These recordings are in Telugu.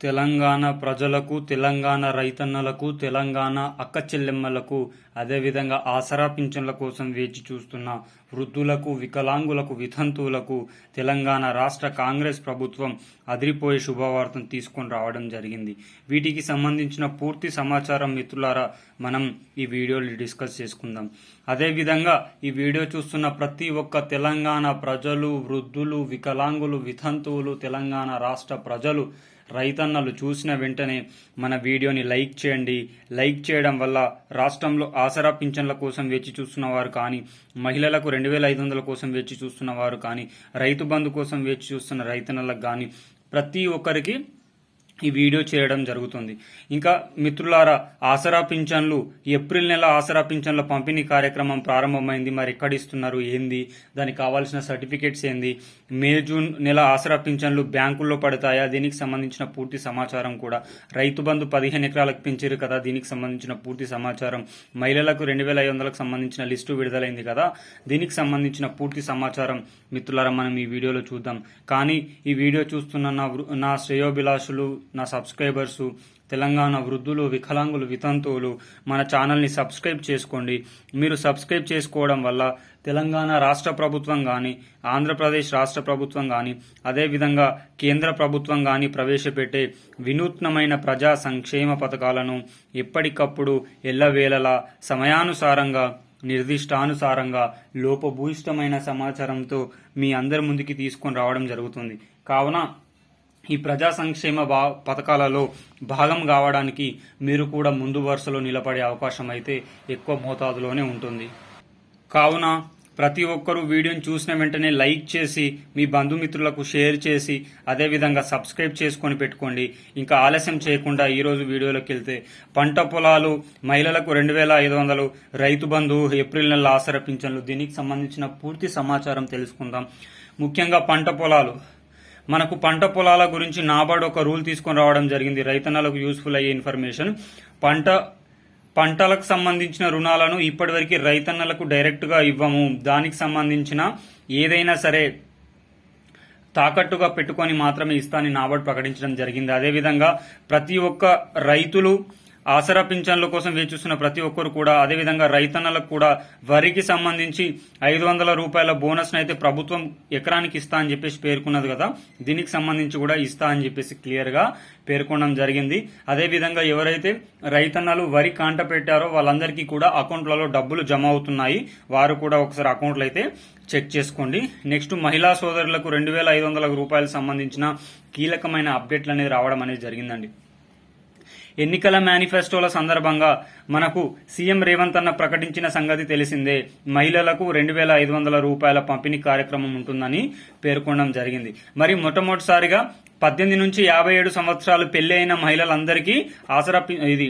తెలంగాణ ప్రజలకు, తెలంగాణ రైతన్నలకు, తెలంగాణ అక్క చెల్లెమ్మలకు, అదేవిధంగా ఆసరా పింఛన్ల కోసం వేచి చూస్తున్న వృద్ధులకు, వికలాంగులకు, వితంతువులకు తెలంగాణ రాష్ట్ర కాంగ్రెస్ ప్రభుత్వం అదిరిపోయే శుభవార్తను తీసుకొని రావడం జరిగింది. వీటికి సంబంధించిన పూర్తి సమాచారం మిత్రులారా మనం ఈ వీడియోలో డిస్కస్ చేసుకుందాం. అదేవిధంగా ఈ వీడియో చూస్తున్న ప్రతి ఒక్క తెలంగాణ ప్రజలు, వృద్ధులు, వికలాంగులు, వితంతువులు, తెలంగాణ రాష్ట్ర ప్రజలు, రైతన్నలు చూసిన వెంటనే మన వీడియోని లైక్ చేయండి. లైక్ చేయడం వల్ల రాష్ట్రంలో ఆసరా పింఛన్ల కోసం వేచి చూస్తున్న వారు కానీ, మహిళలకు 2500 కోసం వేచి చూస్తున్న వారు కానీ, రైతు బంధు కోసం వేచి చూస్తున్న రైతన్నలకు కానీ ప్రతి ఒక్కరికి ఈ వీడియో చేయడం జరుగుతుంది. ఇంకా మిత్రులారా, ఆసరా పింఛన్లు ఏప్రిల్ నెల ఆసరా పింఛన్ల పంపిణీ కార్యక్రమం ప్రారంభమైంది. మరి ఎక్కడ ఇస్తున్నారు, ఏంది, దానికి కావాల్సిన సర్టిఫికేట్స్ ఏంది, మే జూన్ నెల ఆసరా పింఛన్లు బ్యాంకుల్లో పడతాయా, దీనికి సంబంధించిన పూర్తి సమాచారం కూడా, రైతు బంధు 15 ఎకరాలకు పెంచారు కదా, దీనికి సంబంధించిన పూర్తి సమాచారం, మహిళలకు 2500కు సంబంధించిన లిస్టు విడుదలైంది కదా, దీనికి సంబంధించిన పూర్తి సమాచారం మిత్రులారా మనం ఈ వీడియోలో చూద్దాం. కానీ ఈ వీడియో చూస్తున్న నా శ్రేయోభిలాషులు, నా సబ్స్క్రైబర్స్, తెలంగాణ వృద్ధులు, వికలాంగులు, వితంతువులు మన ఛానల్ని సబ్స్క్రైబ్ చేసుకోండి. మీరు సబ్స్క్రైబ్ చేసుకోవడం వల్ల తెలంగాణ రాష్ట్ర ప్రభుత్వం కానీ, ఆంధ్రప్రదేశ్ రాష్ట్ర ప్రభుత్వం కానీ, అదేవిధంగా కేంద్ర ప్రభుత్వం కానీ ప్రవేశపెట్టే వినూత్నమైన ప్రజా సంక్షేమ పథకాలను ఎప్పటికప్పుడు ఎల్లవేళలా సమయానుసారంగా, నిర్దిష్టానుసారంగా, లోపభూయిష్టమైన సమాచారంతో మీ అందరి ముందుకి తీసుకొని రావడం జరుగుతుంది. కావున ఈ ప్రజా సంక్షేమ పథకాలలో భాగం కావడానికి మీరు కూడా ముందు వరుసలో నిలబడే అవకాశం అయితే ఎక్కువ మోతాదులోనే ఉంటుంది. కావున ప్రతి ఒక్కరూ వీడియోని చూసిన వెంటనే లైక్ చేసి మీ బంధుమిత్రులకు షేర్ చేసి అదేవిధంగా సబ్స్క్రైబ్ చేసుకొని పెట్టుకోండి. ఇంకా ఆలస్యం చేయకుండా ఈరోజు వీడియోలోకి వెళ్తే, పంట పొలాలు మహిళలకు 2500, రైతు బంధు ఏప్రిల్ నెల ఆసరా పింఛన్లు, దీనికి సంబంధించిన పూర్తి సమాచారం తెలుసుకుందాం. ముఖ్యంగా పంట పొలాలు, మనకు పంట పొలాల గురించి నాబార్డు ఒక రూల్ తీసుకొని రావడం జరిగింది. రైతన్నలకు యూస్ఫుల్ అయ్యే ఇన్ఫర్మేషన్. పంటలకు సంబంధించిన రుణాలను ఇప్పటివరకు రైతన్నలకు డైరెక్ట్గా ఇవ్వము. దానికి సంబంధించిన ఏదైనా సరే తాకట్టుగా పెట్టుకొని మాత్రమే ఇస్తానని నాబార్డు ప్రకటించడం జరిగింది. అదేవిధంగా ప్రతి ఒక్క రైతులు ఆసరా పింఛన్ల కోసం వేచి చూస్తున్న ప్రతి ఒక్కరు కూడా, అదేవిధంగా రైతన్నలకు కూడా వరికి సంబంధించి 500 రూపాయల బోనస్ అయితే ప్రభుత్వం ఎకరానికి ఇస్తా అని చెప్పేసి పేర్కొన్నది కదా, దీనికి సంబంధించి కూడా ఇస్తా అని చెప్పేసి క్లియర్ గా పేర్కొనడం జరిగింది. అదేవిధంగా ఎవరైతే రైతన్నలు వరి కాంట పెట్టారో వాళ్ళందరికీ కూడా అకౌంట్లలో డబ్బులు జమ అవుతున్నాయి. వారు కూడా ఒకసారి అకౌంట్లు అయితే చెక్ చేసుకోండి. నెక్స్ట్, మహిళా సోదరులకు 2500 రూపాయలకు సంబంధించిన కీలకమైన అప్డేట్లు అనేది రావడం అనేది జరిగిందండి. ఎన్నికల మేనిఫెస్టోల సందర్భంగా మనకు సీఎం రేవంత్ అన్న ప్రకటించిన సంగతి తెలిసిందే. మహిళలకు 2500 రూపాయల పంపిణీ కార్యక్రమం ఉంటుందని పేర్కొనడం జరిగింది. మరి మొట్టమొదటిసారిగా 18 నుంచి 57 సంవత్సరాలు పెళ్లి అయిన మహిళలందరికీ ఆసరా ఇది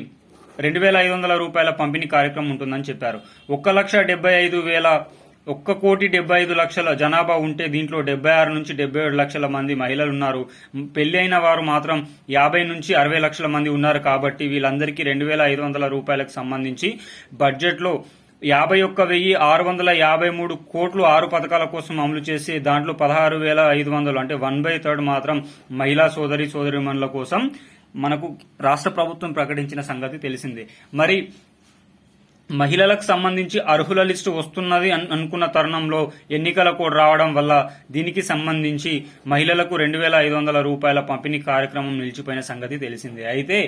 2500 రూపాయల పంపిణీ కార్యక్రమం ఉంటుందని చెప్పారు. 1,75,00,000 జనాభా ఉంటే దీంట్లో 76 నుంచి 77 లక్షల మంది మహిళలు ఉన్నారు. పెళ్లి అయిన వారు మాత్రం 50 నుంచి 60 లక్షల మంది ఉన్నారు. కాబట్టి వీళ్ళందరికీ 2500 రూపాయలకు సంబంధించి బడ్జెట్లో 51,653 కోట్లు 6 పథకాల కోసం అమలు చేసి దాంట్లో 16,500 అంటే 1/3 మాత్రం మహిళా సోదరిమణుల కోసం మనకు రాష్ట్ర ప్రభుత్వం ప్రకటించిన సంగతి తెలిసిందే. మరి మహిళలకు సంబంధించి అర్హుల లిస్టు వస్తున్నది అనుకున్న తరుణంలో ఎన్నికల కోడ్ రావడం వల్ల దీనికి సంబంధించి మహిళలకు 2500 రూపాయల పంపిణీ కార్యక్రమం నిలిచిపోయిన సంగతి తెలిసిందే. అయితే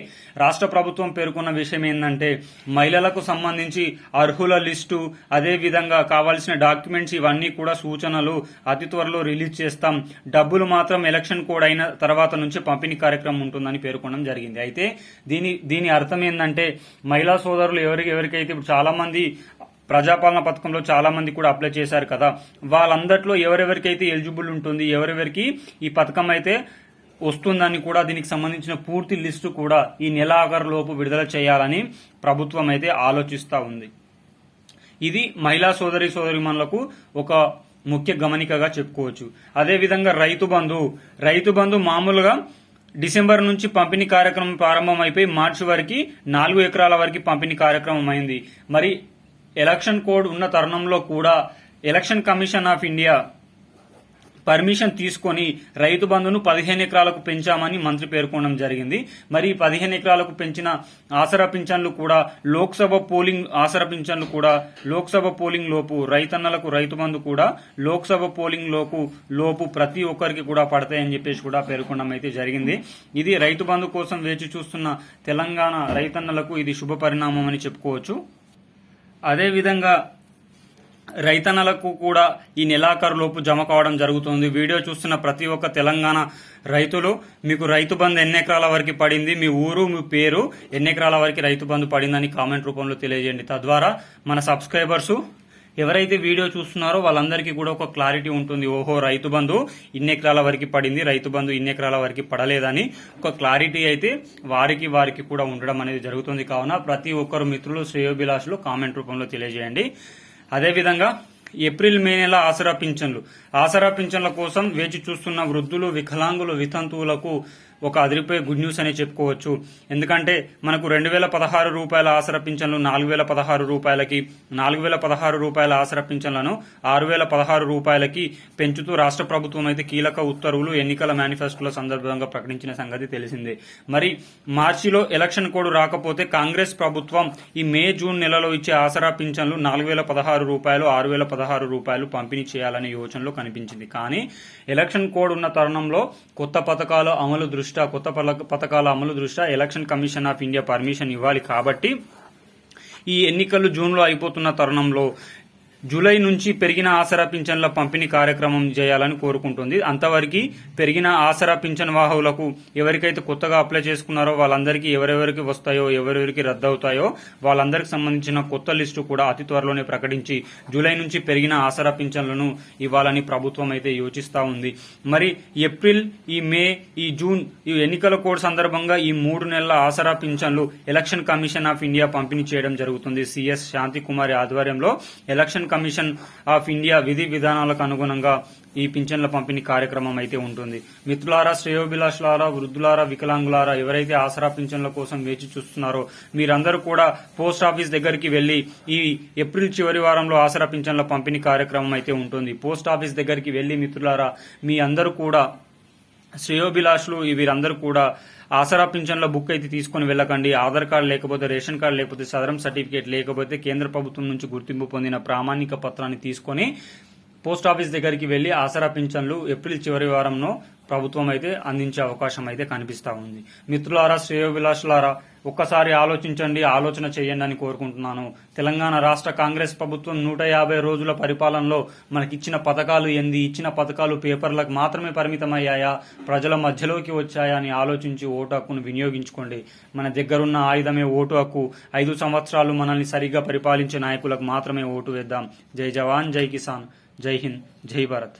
రాష్ట్ర ప్రభుత్వం పేర్కొన్న విషయం ఏంటంటే, మహిళలకు సంబంధించి అర్హుల లిస్టు, అదే విధంగా కావాల్సిన డాక్యుమెంట్స్ ఇవన్నీ కూడా సూచనలు అతి త్వరలో రిలీజ్ చేస్తాం. డబ్బులు మాత్రం ఎలక్షన్ కోడ్ అయిన తర్వాత నుంచి పంపిణీ కార్యక్రమం ఉంటుందని పేర్కొనడం జరిగింది. అయితే దీని అర్థం ఏంటంటే, మహిళా సోదరులు ఎవరికైతే చాలా మంది ప్రజాపాలన పథకంలో చాలా మంది కూడా అప్లై చేశారు కదా, వాళ్ళందరిలో ఎవరెవరికైతే ఎలిజిబుల్ ఉంటుంది, ఎవరెవరికి ఈ పథకం అయితే వస్తుందని కూడా దీనికి సంబంధించిన పూర్తి లిస్టు కూడా ఈ నెల ఆఖరు లోపు విడుదల చేయాలని ప్రభుత్వం అయితే ఆలోచిస్తూ ఉంది. ఇది మహిళా సోదరిమణులకు ఒక ముఖ్య గమనికగా చెప్పుకోవచ్చు. అదేవిధంగా రైతు బంధు మామూలుగా డిసెంబర్ నుంచి పంపిణీ కార్యక్రమం ప్రారంభమైపోయి మార్చి వరకు 4 ఎకరాల వరకు పంపిణీ కార్యక్రమం అయింది. మరి ఎలక్షన్ కోడ్ ఉన్న తరుణంలో కూడా election commission of India permission తీసుకొని రైతు బంధును 15 ఎకరాలకు పెంచామని మంత్రి పేర్కొనడం జరిగింది. మరి 15 ఎకరాలకు పెంచిన ఆసరా పింఛన్లు కూడా లోక్సభ పోలింగ్ లోపు రైతన్నలకు రైతు బంధు కూడా లోక్సభ పోలింగ్ లోపు ప్రతి ఒక్కరికి కూడా పడతాయని చెప్పేసి కూడా పేర్కొనడం అయితే జరిగింది. ఇది రైతు బంధు కోసం వేచి చూస్తున్న తెలంగాణ రైతన్నలకు ఇది శుభ పరిణామం అని చెప్పుకోవచ్చు. అదేవిధంగా రైతన్నలకు కూడా ఈ నెలాఖరు లోపు జమ కావడం జరుగుతుంది. వీడియో చూస్తున్న ప్రతి ఒక్క తెలంగాణ రైతులు మీకు రైతు బంధు ఎన్ని ఎకరాల వరకు పడింది, మీ ఊరు మీ పేరు ఎన్ని ఎకరాల వరకు రైతు బంధు పడిందని కామెంట్ రూపంలో తెలియజేయండి. తద్వారా మన సబ్స్క్రైబర్స్ ఎవరైతే వీడియో చూస్తున్నారో వాళ్ళందరికీ కూడా ఒక క్లారిటీ ఉంటుంది. ఓహో, రైతు బంధు ఇన్ని ఎకరాల వరకు పడింది, రైతు బంధు ఇన్ని ఎకరాల వరకు పడలేదని ఒక క్లారిటీ అయితే వారికి కూడా ఉండడం అనేది జరుగుతుంది. కావున ప్రతి ఒక్కరు మిత్రులు శ్రేయోభిలాషులు కామెంట్ రూపంలో తెలియజేయండి. అదేవిధంగా ఏప్రిల్ మే నెల ఆసరా పింఛన్ల కోసం వేచి చూస్తున్న వృద్ధులు, వికలాంగులు, వితంతువులకు ఒక అదిరిపోయే గుడ్ న్యూస్ అని చెప్పుకోవచ్చు. ఎందుకంటే మనకు 2016 రూపాయల ఆసరా పింఛన్లు 4016 రూపాయలకి, 4016 రూపాయల ఆసరా పింఛన్లను 6016 రూపాయలకి పెంచుతూ రాష్ట్ర ప్రభుత్వం అయితే కీలక ఉత్తర్వులు ఎన్నికల మేనిఫెస్టోల సందర్భంగా ప్రకటించిన సంగతి తెలిసిందే. మరి మార్చిలో ఎలక్షన్ కోడ్ రాకపోతే కాంగ్రెస్ ప్రభుత్వం ఈ మే జూన్ నెలలో ఇచ్చే ఆసరా పింఛన్లు 4016 రూపాయలు, 6016 రూపాయలు పంపిణీ చేయాలనే యోచనలో కనిపించింది. కానీ ఎలక్షన్ కోడ్ ఉన్న తరుణంలో కొత్త పథకాల అమలు దృష్ట్యా election commission of India permission ఇవ్వాలి. కాబట్టి ఈ ఎన్నికలు జూన్లో అయిపోతున్న తరుణంలో జూలై నుంచి పెరిగిన ఆసరా పింఛన్ల పంపిణీ కార్యక్రమం చేయాలని కోరుకుంటుంది. అంతవరకు పెరిగిన ఆసరా పింఛన్ వాహకులకు ఎవరికైతే కొత్తగా అప్లై చేసుకున్నారో వాళ్ళందరికీ ఎవరెవరికి వస్తాయో, ఎవరెవరికి రద్దవుతాయో వాళ్ళందరికి సంబంధించిన కొత్త లిస్టు కూడా అతి త్వరలోనే ప్రకటించి జూలై నుంచి పెరిగిన ఆసరా పింఛన్లను ఇవ్వాలని ప్రభుత్వం అయితే యోచిస్తా ఉంది. మరి ఏప్రిల్, ఈ మే, ఈ జూన్ ఈ ఎన్నికల కోడ్ సందర్భంగా ఈ 3 నెలల ఆసరా పింఛన్లు ఎలక్షన్ కమిషన్ ఆఫ్ ఇండియా పంపిణీ చేయడం జరుగుతుంది. సిఎస్ శాంతికుమారి ఆధ్వర్యంలో ఎలక్షన్ కమిషన్ ఆఫ్ ఇండియా విధి విధానాలకు అనుగుణంగా ఈ పింఛన్ల పంపిణీ కార్యక్రమం అయితే ఉంటుంది. మిత్రులారా, శ్రేయోభిలాషులారా, వృద్ధులారా, వికలాంగులారా, ఎవరైతే ఆసరా పింఛన్ల కోసం వేచి చూస్తున్నారో మీరందరూ కూడా పోస్ట్ ఆఫీస్ దగ్గరికి వెళ్లి ఈ ఏప్రిల్ చివరి వారంలో ఆసరా పింఛన్ల పంపిణీ కార్యక్రమం అయితే ఉంటుంది. పోస్ట్ ఆఫీస్ దగ్గరికి వెళ్లి మిత్రులారా మీ అందరూ కూడా శ్రేయోభిలాషులు వీరందరూ కూడా ఆసరా పింఛన్ల బుక్ అయితే తీసుకుని వెళ్ళకండి. ఆధార్ కార్డు లేకపోతే, రేషన్ కార్డు లేకపోతే, సదరం సర్టిఫికేట్ లేకపోతే కేంద్ర ప్రభుత్వం నుంచి గుర్తింపు పొందిన ప్రామాణిక పత్రాన్ని తీసుకొని పోస్ట్ ఆఫీస్ దగ్గరికి వెళ్లి ఆసరా పింఛన్లు ఏప్రిల్ చివరి వారంలో ప్రభుత్వం అయితే అందించే అవకాశం అయితే కనిపిస్తా ఉంది. మిత్రులారా, శ్రేయోభిలాషులారా, ఒక్కసారి ఆలోచించండి, ఆలోచన చేయండి అని కోరుకుంటున్నాను. తెలంగాణ రాష్ట్ర కాంగ్రెస్ ప్రభుత్వం 150 రోజుల పరిపాలనలో మనకిచ్చిన పథకాలు ఇచ్చిన పథకాలు పేపర్లకు మాత్రమే పరిమితమయ్యాయా, ప్రజల మధ్యలోకి వచ్చాయా అని ఆలోచించి ఓటు హక్కును వినియోగించుకోండి. మన దగ్గరున్న ఆయుధమే ఓటు హక్కు. 5 సంవత్సరాలు మనల్ని సరిగ్గా పరిపాలించే నాయకులకు మాత్రమే ఓటు వేద్దాం. జై జవాన్, జై కిసాన్, జై హింద్, జై భారత్.